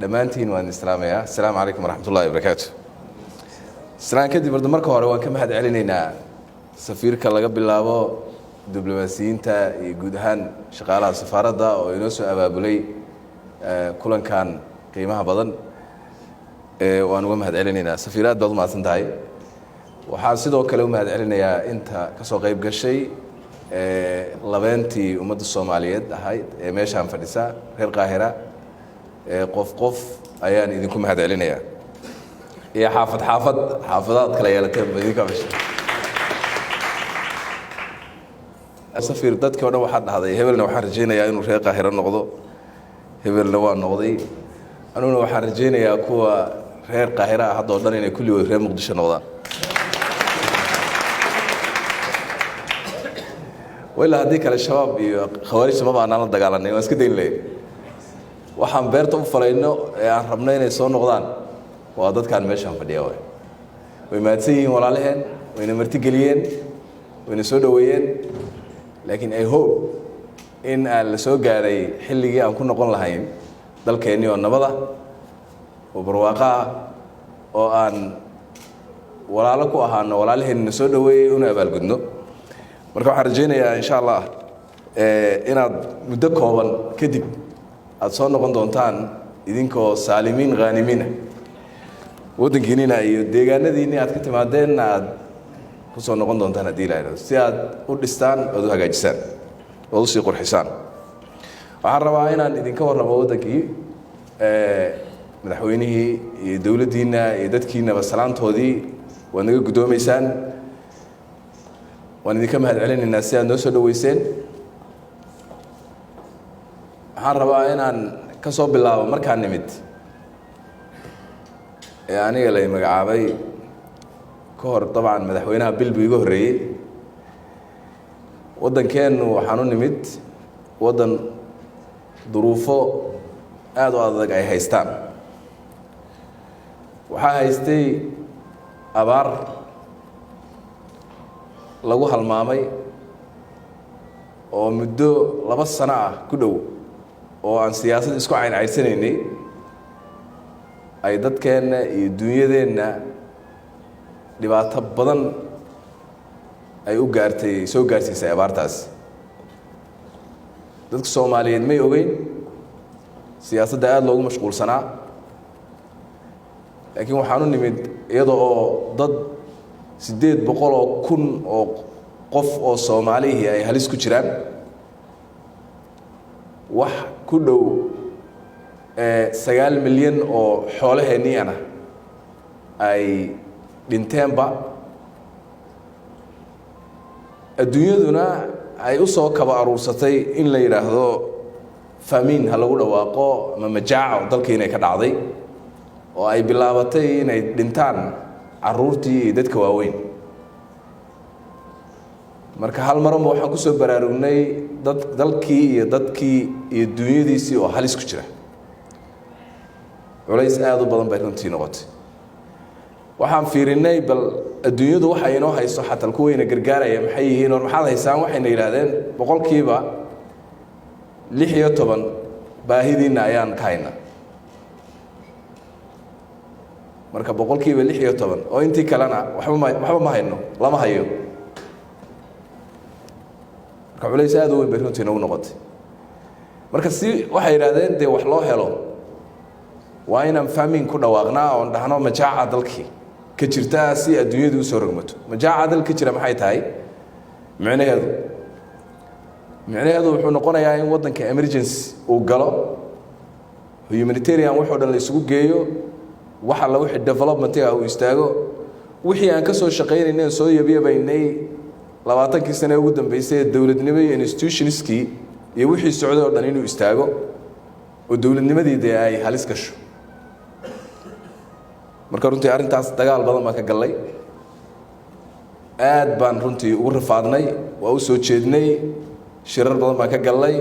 dhammaantiin waan islaamayaa. Assalaamu calaykum waraxmatullaahi wabarakaatu. Islaan kadib marka hore waan ka mahad celinaynaa safiirka laga bilaabo diblomaasiyiinta iyo guud ahaan shaqaalaha safaaradda oo inoo soo abaabulay kulankan qiimaha badan waan uga mahad celinaynaa. Safiiraad baad u mahadsan tahay. waxaan sidoo kale u mahad celinayaa inta ka soo qayb gashay labeentii ummadda Soomaaliyeed ahayd ee meeshaan fadhisa reer Qaahira qof ayaan idinku mahad celinayaa. iyo xaafadaad kala yeelatay idinka meesha. safiir dadkii oo dhan waxaa dhahday hebelna waxaan rajaynayaa inuu reer Qaahira noqdo, hebelna waa noqday. anuguna waxaan rajaynayaa kuwa reer Qaahira ah hadda oo dhan inay kulligood reer Muqdisho noqdaan. wayla haddii kale shabaab iyo khawaarij ma baan la dagaalanay waan iska dayn lahayn. waxaan beerta u falayno ee aan rabnay inay soo noqdaan waa dadkaan meeshaan fadhiya way mahadsan yihiin walaalaheen, wayna martigeliyeen, wayna soo dhaweeyeen. laakiin I hope in aan la soo gaaray xilligii aan ku noqon lahayn dalkeenni oo nabada oo barwaaqo ah oo aan walaalo ku ahaano walaalaheenna soo dhaweeyey una abaalgudno. marka waxaan rajaynayaa insha Allah inaad muddo kooban kadib aad soo noqon doontaan idinkoo saalimiin ghanimiin waddankiina iyo deegaanadiina aad ka timaadeen aad ku soo noqon doontaan hadii la yiraahdo si aad u dhistaan oo u hagaajisaan oo u sii qurxisaan. waxaan rabaa inaan idinka warramo waddankii madaxweynihii iyo dawladdiina iyo dadkiinaba salaantoodii waa naga gudoomaysaan. waan idinka mahad celinaynaa si aad noo soo dhaweyseen. waxaan rabaa inaan ka soo bilaabo markaan nimid aniga lay magacaabay ka hor dabcan madaxweynaha bil buu iga horreeyey. waddankeennu waxaan u nimid waddan duruufo aad u adag ay haystaan. waxaa haystay abaar lagu halmaamay oo muddo 2 sano ah ku dhow oo aan siyaasad isku caynaysanaynay ay dadkeenna iyo dunyadeenna dhibaato badan ay u gaartay soo gaarsiisay abaartaas. dadka Soomaaliyeed may ogeyn siyaasadda aad loogu mashquulsanaa. laakiin waxaan u nimid iyadoo oo dad 800,000 oo qof oo Soomaaliyeed ay halis ku jiraan. wax ku dhow 9 milyan oo xoolaheenniyana ay dhinteenba. adduunyaduna ay u soo kaba aruursatay in la yiraahdo famine ha lagu dhawaaqo ama majaaco dalka inay ka dhacday oo ay bilaabatay inay dhintaan caruurtii iyo dadka waaweyn. marka hal mar waxaan ku soo baraarugnay dalkii iyo dadkii iyo dunyadiisii oo halis ku jira. culays aad u badan bay runtii noqotay. waxaan fiirinay bal adduunyadu waxa inoo hayso xataa kuwayna gargaaraya maxay yihiin oo maxaad haysaan waxayna yiraahdeen boqolkiiba 16 baahidiina ayaan ka haynaa. marka boqolkiiba 16 oo intii kalena waxba ma hayno lama hayo. marka culays aad u weyn bay runtii nagu noqotay. marka si waxay yiraahdeen de wax loo helo waa inaan famine ku dhawaaqnaa oo dhahno majaaca dalkii ka jirta si adduunyadu u soo rogmato. majaaca dalka jira maxay tahay micnaheedu wuxuu noqonayaa in waddanka emergency uu galo, humanitarian wuxuu dhan la isugu geeyo, waxa la wixii development uu istaago. wixii aan ka soo shaqeynay soo yabiyabaynay 20 sano ugu dambeysay dawladnimo iyo institutionskii iyo wixii socday oo dhan inuu istaago oo dawladnimadii ay halis gasho. marka runtii arintaas dagaal badan baan ka galay. aad baan runtii ugu rafaadnay, waa u soo jeednay, shirar badan baan ka galay,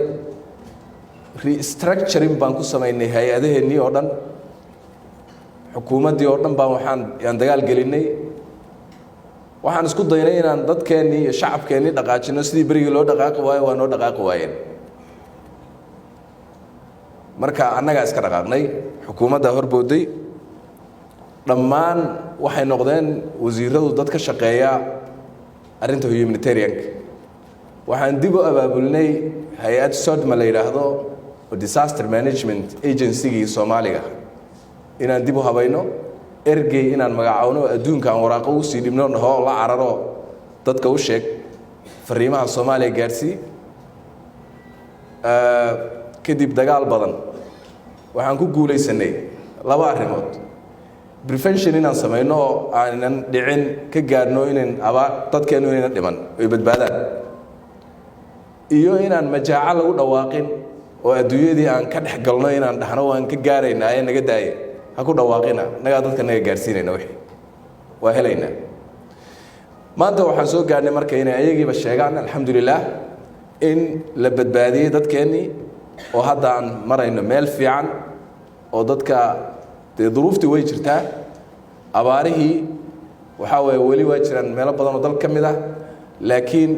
restructuring baan ku sameynay hay'adaheennii oo dhan, xukuumaddii oo dhan baan waxaan dagaal gelinay. waxaan isku daynay inaan dadkeennii iyo shacabkeennii dhaqaajino sidii berigii loo dhaqaaqi waayo waa noo dhaqaaqi waayeen. marka annaga iska dhaqaaqnay xukuumadda horbooday dhammaan waxay noqdeen wasiiradu dad ka shaqeeya arrinta humanitarianka waxaan dib u abaabulnay hay-ad sodma la yidhaahdo oo disaster management agency-gii Soomaaliga inaan dib u habayno ergey inaan magacaawno adduunka aan waraaqo u sii dhibno dhaho la cararo dadka u sheeg fariimaha Soomaaliya gaarsii kadib dagaal badan waxaan ku guuleysanay laba arrimood prevention inaan sameeyno aanan dhicin ka gaarno inaan dadkeenu inaan dhiman ay badbaadaan iyo inaan majaaca lagu dhawaaqin oo adduunyadii aan ka dhex galno inaan dhaxno waan ka gaaraynaa ee naga daayay ha ku dhawaaqina naga dadka naga gaarsiinayna wixii waa helaynaa maanta waxaan soo gaarnay marka inay ayagiiba sheegaan alxamdulillaah in la badbaadiyay dadkeenii oo hadda aan marayno meel fiican oo dadka duruuftii way jirtaa abaarihii waxa weeye wali waa jiraan meelo badan oo dal ka mid ah laakiin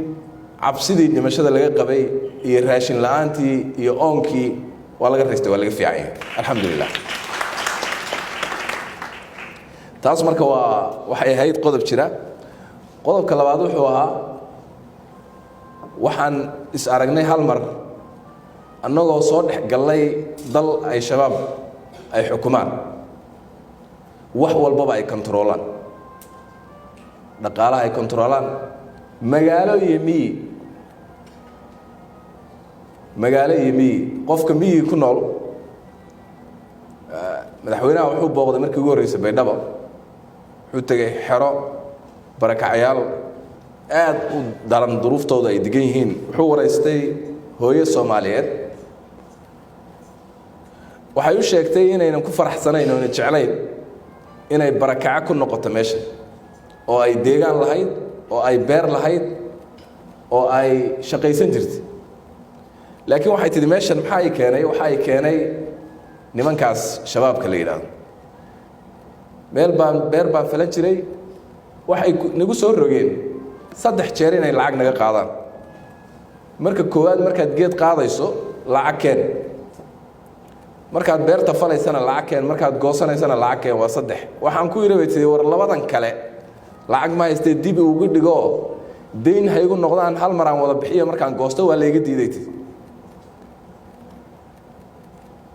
cabsidii dhimashada laga qabay iyo raashin la'aantii iyo oonkii waa laga reestay waa laga fiican yahay alxamdulillaah taas marka waxay ahayd qodob jira qodobka labaad wuxuu ahaa waxaan is aragnay hal mar annagoo soo dhex galay dal ay shabaab ay xukumaan wax walbaba ay kontroolaan dhaqaalaha ay kontroolaan magaalo iyo miyi qofka miyi ku nool madaxweynaha wuxuu booqday markii ugu horreysay Baydhabo wuxuu tagay xero barakacayaal aad u daran duruuftooda ay degan yihiin wuxuu wareystay hooyo Soomaaliyeed waxay u sheegtay inaynan ku faraxsanayn oo jecelayn inay barakaca ku noqoto meesha oo ay deegaan lahayd oo ay beer lahayd oo ay shaqaysan jirtay laakiin waxay tidhi meeshan waxa ay keenay nimankaas shabaabka la yiraahdo beer baan falan jiray waxay nagu soo rogeen 3 jeer inay lacag naga qaadaan marka koowaad markaad geed qaadayso lacag keen markaad beerta falaysana lacag keen markaad goosanaysana lacag keen waa 3 waxaan ku yiraahday war labadan kale lacag ma haystay dib ugu dhigo deyn hay ugu noqdaan hal mar aan wada bixiyo markaan goosto waa la iga diiday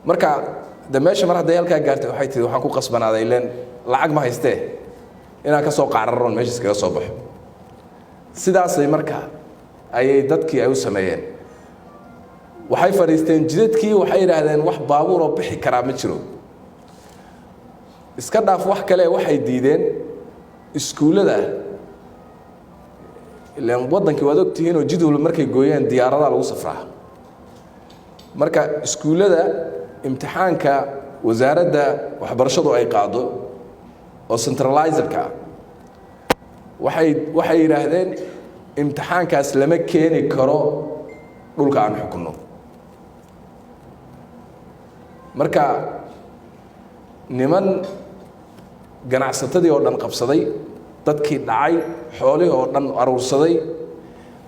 marka dameesha mar haday halka gaartay waxay tidhi waxaan ku qasbanaaday ileen lacag ma haystee inaan ka soo qaararoon meesha iskaga soo baxo sidaasay marka ayay dadkii ay u sameeyeen waxay fariisteen jidadkii waxay yiraahdeen wax baabuur oo bixi kara ma jiro iska dhaaf wax kale waxay diideen iskuulada ilaan wadankii waad ogtihiin oo jidwal markay gooyeen diyaaradaha lagu safraa marka iskuulada imtixaanka wasaaradda waxbarashadu ay qaado oo centralizedka waxay yiraahdeen imtixaankaas lama keeni karo dhulka aan xukunno marka niman ganacsatadii oo dhan qabsaday dadkii dhacay xoolihii oo dhan aruursaday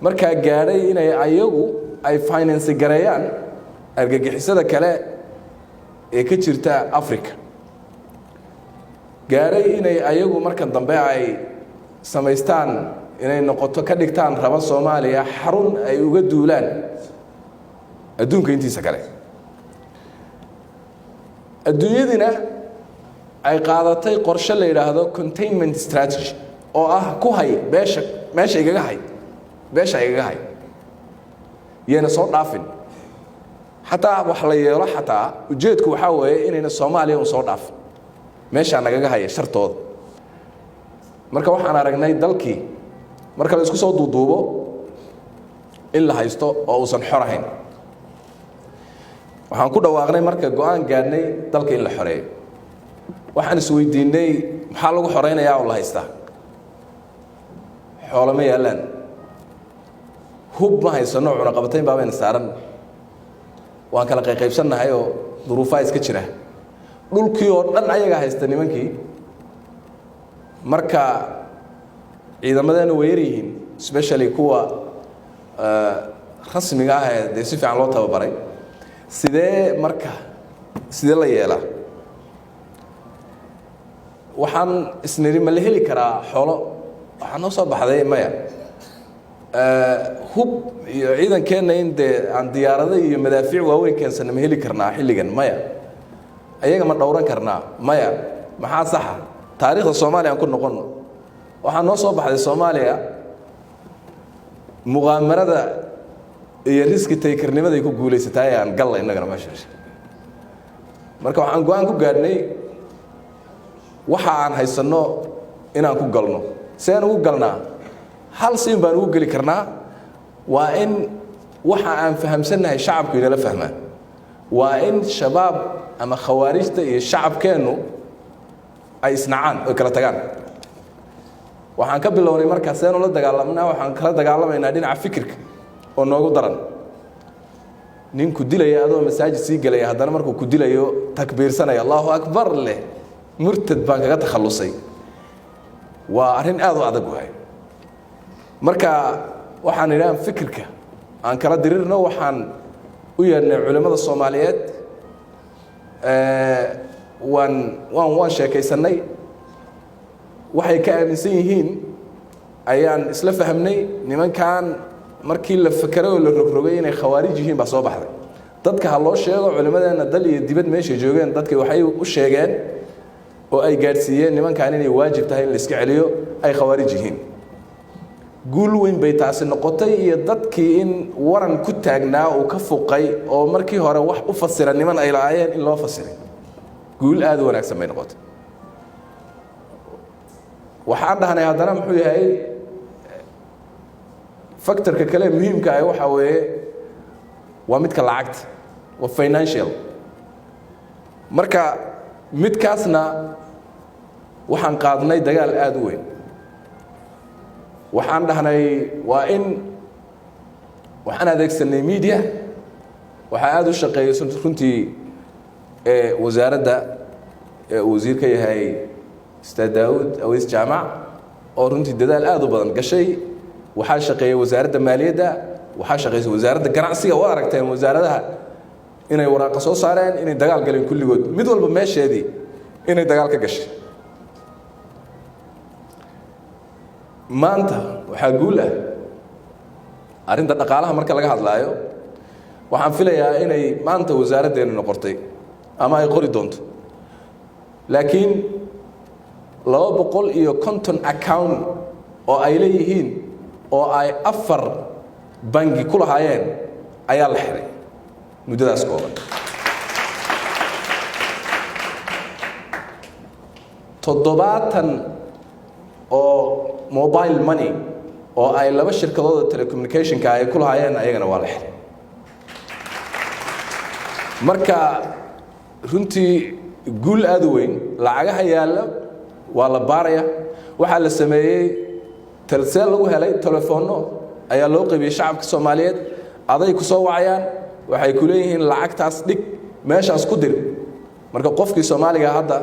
markaa gaadhay inay ayagu ay finance gareeyaan argagixisada kale ee ka jirta Afrika gaadhay inay ayagu marka dambe ay samaystaan inay noqoto ka dhigtaan raba Soomaaliya xarun ay uga duulaan adduunka intiisa kale adduunyadina ay qaadatay qorshe la yiraahdo containment strategy oo ah ku hay meesha igaga hay yeena soo dhaafin hataa wax la yeelo hataa ujeedku waxa weeye inayna Soomaaliya u soo dhaafin meesha nagaga hay shartooda marka waxaan aragnay dalkii marka la isku soo duuduubo in la haysto oo uusan xor ahayn waxaan ku dhawaaqnay marka go'aan gaadnay dalka in la xoreeyo waxaan isweydiinay maxaa lagu xoreynayaa oo la haystaa xoolo ma yaalaan hub ma haysano cuna qabatayn baabayna saaran waan kala qaybsanahay oo duruufaha iska jira dhulkii oo dhan ayaga haysta nimankii marka ciidamadeena way yaryihiin especially kuwa rasmiga ah ee si fiican loo tababaray sidee marka sidee la yeelaa waxaan isniri ma la heli karaa xoolo waxaan noo soo baxday maya hub iyo ciidankeenna in dee aan diyaarado iyo madaafiic waaweyn keensana ma heli karnaa xilligan maya ayaga ma dhowran karnaa maya maxaa saxa taariikhda soomaaliya aan ku noqonno waxaa noo soo baxday soomaaliya muqaamarada iyo riski taykarnimaday ku guulaysataay aan galla innagana meesha marka waxaan go-aan ku gaadhnay waxa aan haysanno inaan ku galno seen ugu galnaa hal siin baan ugu geli karnaa waa in waxa aan fahamsannahay shacabku inala fahmaan waa in shabaab ama khawaarijta iyo shacabkeennu ay isnacaan oo kala tagaan waxaan ka bilownay markaa seenu la dagaalamnaa waxaan kala dagaalamaynaa dhinaca fikirka oo noogu daran nin ku dilaya adoo masaajid sii gelaya haddana markuu ku dilayo takbiirsanaya allahu akbar leh murtad baan kaga takhallusay waa arrin aad u adag wahay marka waxaan idhahan fikirka aan kala dirirno waxaan u yeedhnay culimmada soomaaliyeed waan sheekaysanay waxay ka aaminsan yihiin ayaan isla fahamnay nimankan markii la fakeray oo la rogrogay inay khawaarij yihiin baa soo baxday dadka ha loo sheego culimmadeena dal iyo dibad meeshay joogeen dadkii waxay u sheegeen oo ay gaadhsiiyeen nimankan inay waajib tahay in la iska celiyo ay khawaarij yihiin guul weyn bay taasi noqotay iyo dadkii in waran ku taagnaa uu ka fuqay oo markii hore wax u fasira niman ay laayeen in loo fasiray guul aad u wanaagsan bay noqotay waxaan dhahnay haddana muxuu yahay factorka kale muhiimka ah waxa weeye waa midka lacagta waa financial marka midkaasna waxaan qaadnay dagaal aad u weyn waxaan dhahnay waa in waxaan adeegsanay media waxaa aad u shaqeeyay runtii wasaaradda wasiirka yahay ustaad daawud aweys jaamac oo runtii dadaal aad u badan gashay waxaa shaqeeyay wasaaradda maaliyadda waxaa shaqeysay wasaaradda ganacsiga oo aragteen wasaaradaha inay waraaqa soo saareen inay dagaal galeen kulligood mid walba meesheedii inay dagaal ka gashay maanta waxaa guul ah arrinta dhaqaalaha marka laga hadlaayo waxaan filayaa inay maanta wasaaraddeenu noqotay ama ay qori doonto laakiin 250 account oo ay leeyihiin oo ay 4 bangi ku lahaayeen ayaa la xiray muddadaas kooban 70 oo mobile money oo ay 2 shirkadood telecommunication ka ay ku lahaayeen ayagana waa la xiray marka runtii guul aad u weyn lacagaha yaala waa la baaraya waxaa la sameeyey talseel lagu helay telefoonno ayaa loo qaybiyey shacabka Soomaaliyeed aday ku soo wacayaan waxay ku leeyihiin lacagtaas dhig meeshaas ku dir marka qofkii Soomaaliga hadda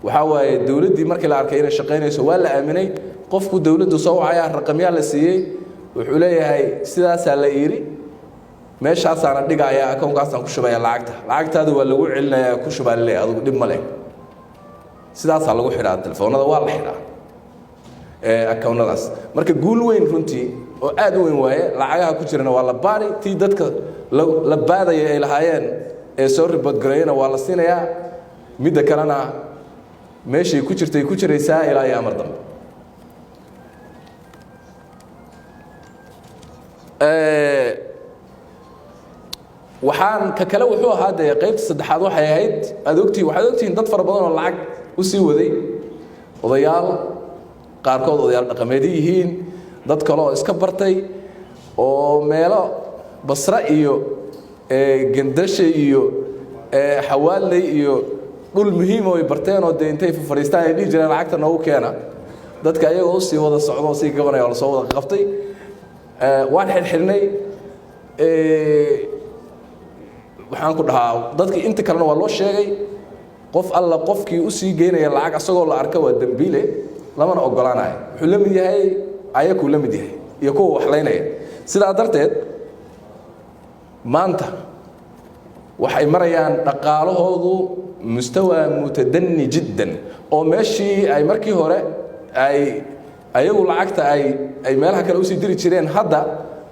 waxa waaye dawladdii markii la arkay inay shaqeynayso waa la aaminay qofku dawladdu soo wacaya raqamyada la siiyey wuxuu leeyahay sidaas la yiri meeshaas aan dhigaya akoonkaas aan ku shubaya lacagtaadu waa lagu celinayaa ku shubaale adigu dib ma leh sidaas lagu xiraa telefoonada waa la xiraa akoonnadaas marka guul weyn runtii oo aad u weyn waaye lacagaha ku jirana waa la baari tii dadka la baadaya ay lahaayeen ee soo ribad gareeyna waa la siinayaa midda kalena meeshii ku jirtay ku jiraysaa ilaa ay amar dambe waxaan ka kale wuxuu ahaa de qaybta saddexaad waxay ahayd waxaad ogtihiin dad fara badan oo lacag u sii waday odayaal qaarkood odayaal dhaqameed yihiin dad kale oo iska bartay oo meelo Basra iyo Gandashe iyo Xawaaley iyo dhul muhiim oo ay barteen oo intay fariistaan ay dhijireen lacagta noogu keena dadka ayagoo sii wada socdo sii gabanaya oo soo wada qabtay waan xirxirnay waxaan ku dhahaa dadkii inta kalena waa loo sheegay qof alla qofkii u sii geynaya lacag asagoo la arka waa dambiile lamana ogolaanayo wuxuu la mid yahay ayaku la mid yahay iyo kuwa waxlaynaya sidaa darteed maanta waxay marayaan dhaqaalahoodu mustawa mutadani jiddan oo meeshii ay markii hore ayagu lacagta ay meelaha kale u sii diri jireen hadda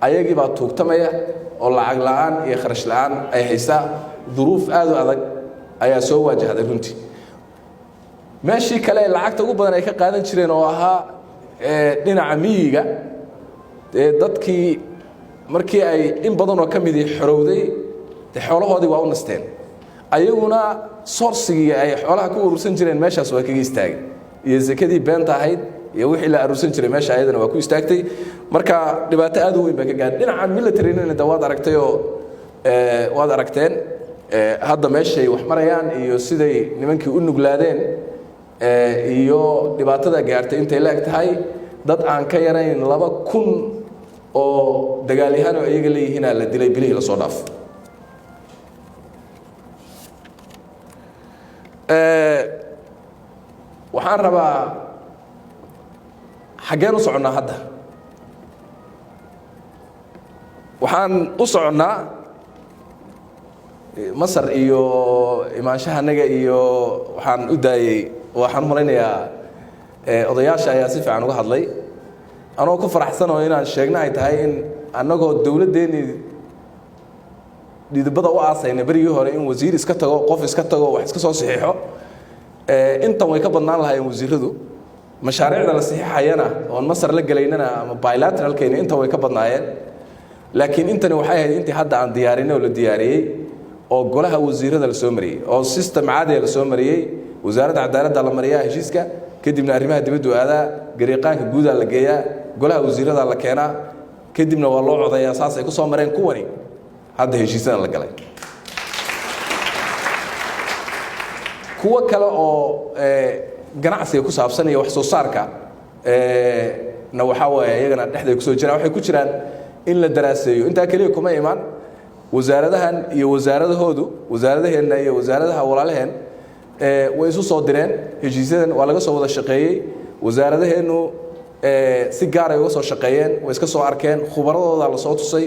ayagii baa tuugtamaya oo lacag la'aan iyo kharash la'aan ay haysaa duruuf aad u adag ayaa soo waajahday runtii meeshii kale lacagta ugu badan ay ka qaadan jireen oo ahaa dhinaca miyiga dadkii markii ay in badan oo ka mid xorowday xoolahoodii waa u nasteen ayaguna sourcigii ay xoolaha ku urursan jireen meeshaas waa kaga istaagay iyo zakadii beenta ahayd iyo wixii la urursan jiray meesha ayadana waa ku istaagtay marka dhibaato aad u weyn bay ka gaadhay dhinaca military-na dawaad aragtay oo waad aragteen hadda meeshay wax marayaan iyo siday nimankii u nuglaadeen iyo dhibaatada gaartay intay la eg tahay dad aan ka yarayn 2,000 oo dagaalyahan oo iyaga leeyihiin la dilay bilihii la soo dhaaf waxaan rabaa xageen u soconnaa hadda waxaan u soconnaa masar iyo imaanshahanaga iyo waxaan u daayey waxaan malaynayaa odayaasha ayaa si fiican uga hadlay anoo ku faraxsan oo inaan sheegno ay tahay in annagoo dawladdeennii dhidibada u aasayna berigii hore in wasiir iska tago qof iska tago wax iska soo saxiixo intan way ka badnaan lahaayeen wasiiradu mashaariicda la saxiixayana oon masar la gelaynana ama bilateralkeena intan way ka badnaayeen laakiin intani waxay ahayd intii hadda aan diyaarinay oo la diyaariyey oo golaha wasiirada la soo mariyey oo system caadi la soo mariyey wasaaradda cadaaladda la mariyaa heshiiska kadibna arrimaha dibadda aadaa gariiqaanka guudaa la geeyaa golaha wasiirada la keenaa kadibna waa loo codayaa saas ay ku soo mareen kuwani hadda heshiisada la galay kuwa kale oo ganacsiga ku saabsan iyo wax soo saarka na waxa weeye iyagana dhexday ku soo jiraan waxay ku jiraan in la daraaseeyo inta kaliya kuma iman wasaaradahan iyo wasaaradahoodu wasaaradaheena iyo wasaaradaha walaalaheen way isu soo direen heshiisyadan waa laga soo wada shaqeeyay wasaaradaheenu si gaar ay uga soo shaqeeyeen way iska soo arkeen khubaradooda la soo tusay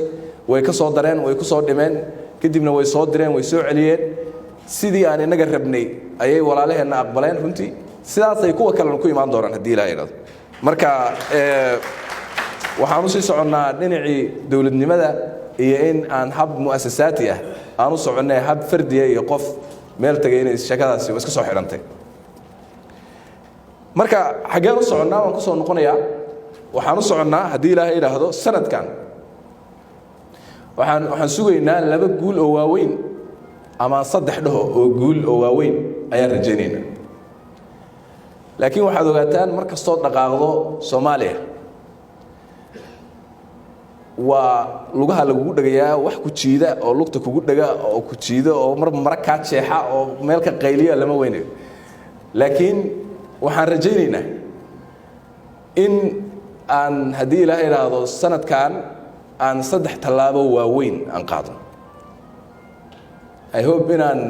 way ka soo dareen way ku soo dhimeen kadibna way soo direen way soo celiyeen sidii aan inaga rabnay ayay walaalaheena aqbaleen runtii sidaas ay kuwa kale ku imaan doonaan hadii ilaahay yiraahdo marka waxaan u sii soconnaa dhinacii dawladnimada iyo in aan hab muassasaati ah aan u soconay hab fardiya iyo qof meel tagay inay shaqadaasi iska soo xirantay marka xageen u soconnaa waan ku soo noqonayaa waxaan u soconnaa hadii ilaahay yiraahdo sanadkan waxaan sugaynaa 2 guul oo waaweyn ama 3 dhaho oo guul oo waaweyn ayaan rajaynaynaa laakiin waxaad ogaataan markastoo dhaqaaqdo Soomaaliya waa lugaha lagu dhagayaa wax ku jiida oo lugta kugu dhaga oo ku jiida oo mar ka jeexa oo meel ka qayliya lama weynayo laakiin waxaan rajaynaynaa in aan hadii ilaahay yiraahdo sanadkan aan 3 talaabo waaweyn aan qaado I hope inaan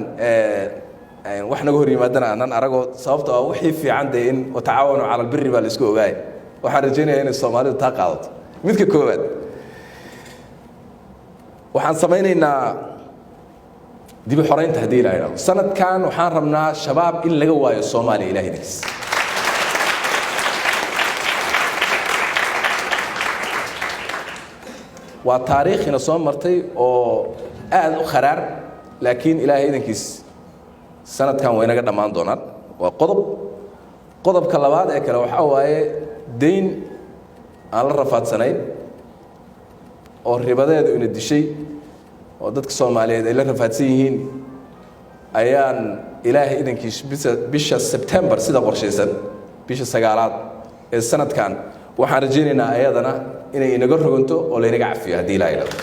wax naga hor yimaadana aan arago sababtoo ah wixii fiican de in tacaawunu cala albirri baa la isku ogaay waxaan rajaynayaa in Soomaalidu taa qaadato midka koowaad waxaan samaynaynaa dib u xoreynta hadii ilaahay yiraahdo sanadkan waxaan rabnaa shabaab in laga waayo Soomaaliya ilaahaydiis waa taariikhina soo martay oo aad u kharaar laakiin ilaahay idankiis sanadkan way naga dhamaan doonaan waa qodobka labaad ee kale waxa waaye deyn aan la rafaadsanayn oo ribadeedu ina dishay oo dadka Soomaaliyeed ay la rafaadsan yihiin ayaan ilaahay idankiis bisha September sida qorshaysan bisha 9aad ee sanadkan waxaan rajaynaynaa ayadana inay inaga rogonto oo la inaga cafiyo hadii ilaahay yiraahdo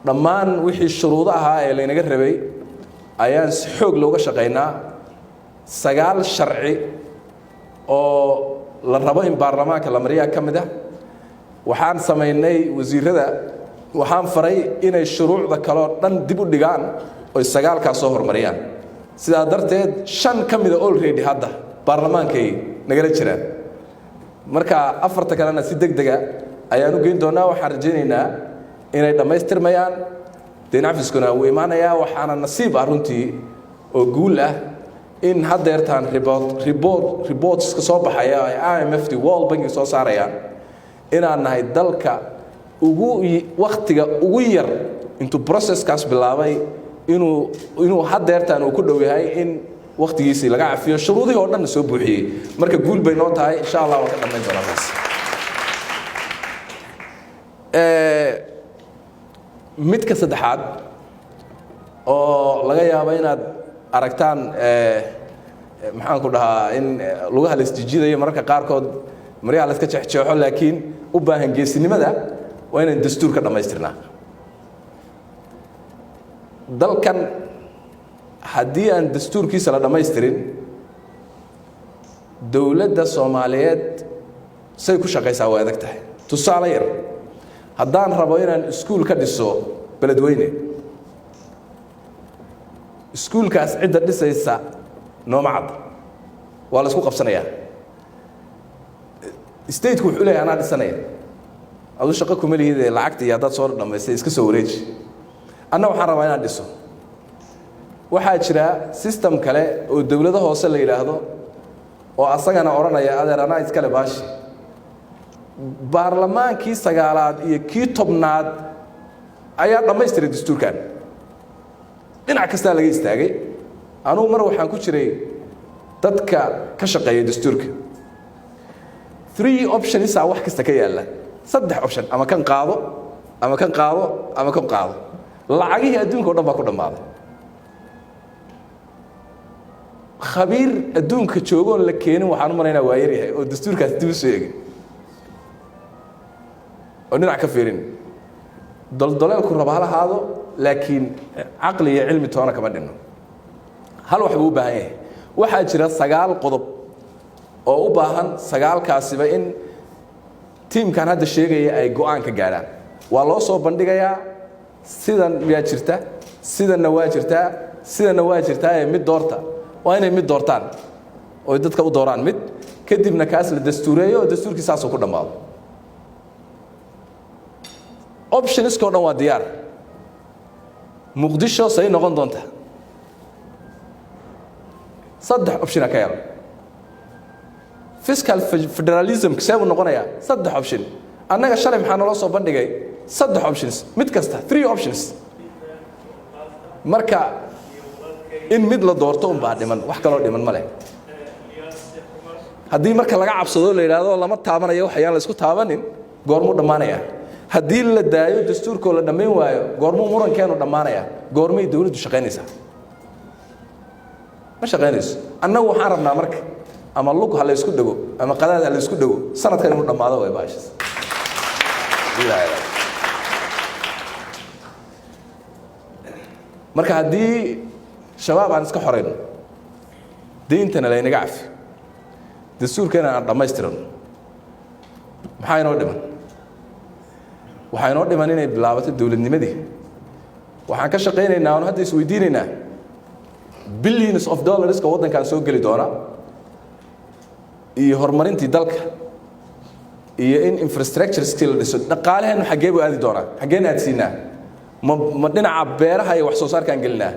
dhammaan wixii shuruudo ahaa ee la inaga rabay ayaan si xoog looga shaqeynaa 9 sharci oo la rabo in baarlamaanka la mariyaa kamid ah waxaan sameynay wasiirada waxaan faray inay shuruucda kale oo dhan dib u dhigaan oo 9 ka soo hormariyaan sida darteed 5 kamid ah already hadda baarlamaankay nagala jiraan marka 4 kalena si degdeg ah ayaan u geyn doonaa waxaan rajaynaynaa inay dhammaystirmayaan deen cafiskuna wuu imaanayaa waxaana nasiib ah runtii oo guul ah in haddeertaan reports ka soo baxaya ay IMF World Bank soo saarayaan inaan nahay dalka waqtiga ugu yar intuu process-kaas bilaabay inuu haddeertaan uu ku dhow yahay in waqtigiisii laga cafiyo shuruudihii oo dhan soo buuxiyey marka guul bay noo tahay insha Allah waan ka dhammayn doonaa taas midka saddexaad oo laga yaabo inaad aragtaan maxaan ku dhahaa in lugaha la isjijidayo mararka qaarkood maryaha la iska jeexjeexo laakiin u baahan geesinimada waa inaan dastuurka dhammaystirnaa dalkan haddii aan dastuurkiisa la dhammaystirin dowladda Soomaaliyeed say ku shaqaysaa way adag tahay tusaale yar haddaan rabo inaan iskuul ka dhiso beledweyne iskuulkaas cidda dhisaysa nooma cad waa la isku qabsanayaa state-ku wuxuu leeyahay anaa dhisanaya adu shaqo kuma lihidee lacagta iyo haddaad soo dhammaystay iska soo wareeji anna waxaan rabaa inaan dhiso waxaa jira system kale oo dowlado hoose la yidhaahdo oo asagana odhanaya adeer anaa iskale baashi baarlamaankii 9aad iyo kii 10aad ayaa dhammaystiray dastuurkan dhinac kasta laga istaagay anuu mar waxaan ku jiray dadka ka shaqeeya dastuurka 3 options wax kasta ka yaala 3 option ama kan qaado ama kan qaado ama kan qaado lacagihii adduunka oo dhan baa ku dhamaaday khabiir adduunka joogoon la keenin waxaan u maleynaa waa yar yahay oo dastuurkaas dib u soo eegay oo dhinac ka fiirin daldaleelku raba ha lahaado laakiin caqli iyo cilmi toona kama dhinno hal wax buu u baahan yahay waxaa jira 9 qodob oo u baahan 9kaasiba in tiimkan hadda sheegaya ay go'aan ka gaaraan waa loo soo bandhigayaa sidan miyaa jirta sidanna waa jirtaa sidanna waa jirtaa ee mid doorta waa inay mid doortaan oo dadka u dooraan mid kadibna kaas la dastuureeyo oo dastuurkii saasoo ku dhammaado options ko dhan waa diyaar muqdisho say noqon doonta 3 option ka yaal fiscal federalism kasoo noqonaya 3 option annaga shalay maxaa noo soo bandhigay 3 options mid kasta 3 options marka in mid la doorto baa dhiman wax kale oo dhiman ma leh haddii marka laga cabsado la yiraahdo lama taabanayo waxyaan la isku taabanin goormu dhamaanaya haddii la daayo dastuurka la dhameyn waayo goormu murankeenu dhamaanaya goormay dawladdu shaqaynaysaa ma shaqaynayso annagu waxaan rabnaa marka ama lug hal isku dhago ama qadaad hal isku dhago sanadkan inuu dhamaado way baashis marka haddii shabaab aan iska xoreyn deentana la inaga cafi dastuurkeena aan dhammaystiran maxaa inoo dhiman waxaa inoo dhiman inay bilaabato dowladnimadii waxaan ka shaqaynaynaa oo hadda isweydiinaynaa billions of dollars ka waddankan soo geli doona iyo horumarintii dalka iyo in infrastructure skill dhiso dhaqaalaheenu xagee buu aadi doonaa xageen aadsiinaa ma dhinaca beeraha iyo wax soo saarkaan gelinaa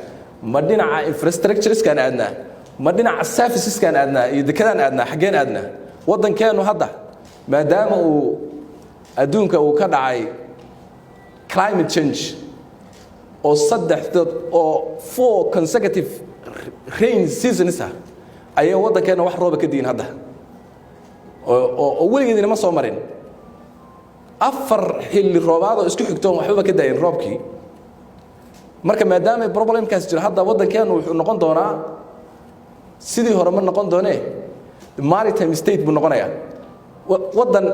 ma dhinaca infrastructureskaan aadnaa ma dhinaca serviceskaan aadnaa iyo dekadaan aadnaa xageen aadnaa waddankeenu hadda maadaama uu adduunka uu ka dhacay climate change oo 4 consecutive rain seasons ayaa waddankeena wax rooba ka diin hadda oo weligeedina ma soo marin 4 xilli roobaad oo isku xigtoon waxba ka daayeen roobkii marka maadaama problemkaas jira hadda waddankeenu wuxuu noqon doonaa sidii hore ma noqon doonee maritime state buu noqonayaa waddan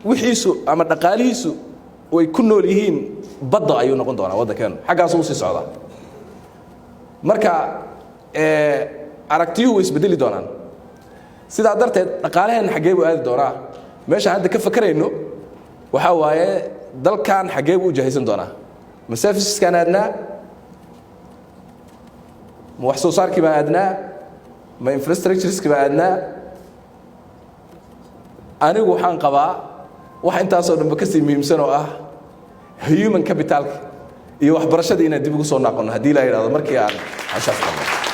wixiisu ama dhaqaalihiisu way ku nool yihiin badda ayuu noqon doonaa waddankeenu xaggaas uu sii socdaa marka aragtiyuhu way isbedeli doonaan sidaa darteed dhaqaalaheena xagee buu aadi doonaa meeshaan hadda ka fakarayno waxaa waaye dalkan xagee buu u jahaysan doonaa ma serviceskaan aadnaa ma wax soo saarkii baan aadnaa ma infrastructureskii baan aadnaa anigu waxaan qabaa wax intaasoo dhanba ka sii muhiimsan oo ah human capital iyo waxbarashadii inaan dib ugu soo noqono haddii la yiraahdo markii aan xashaas qabno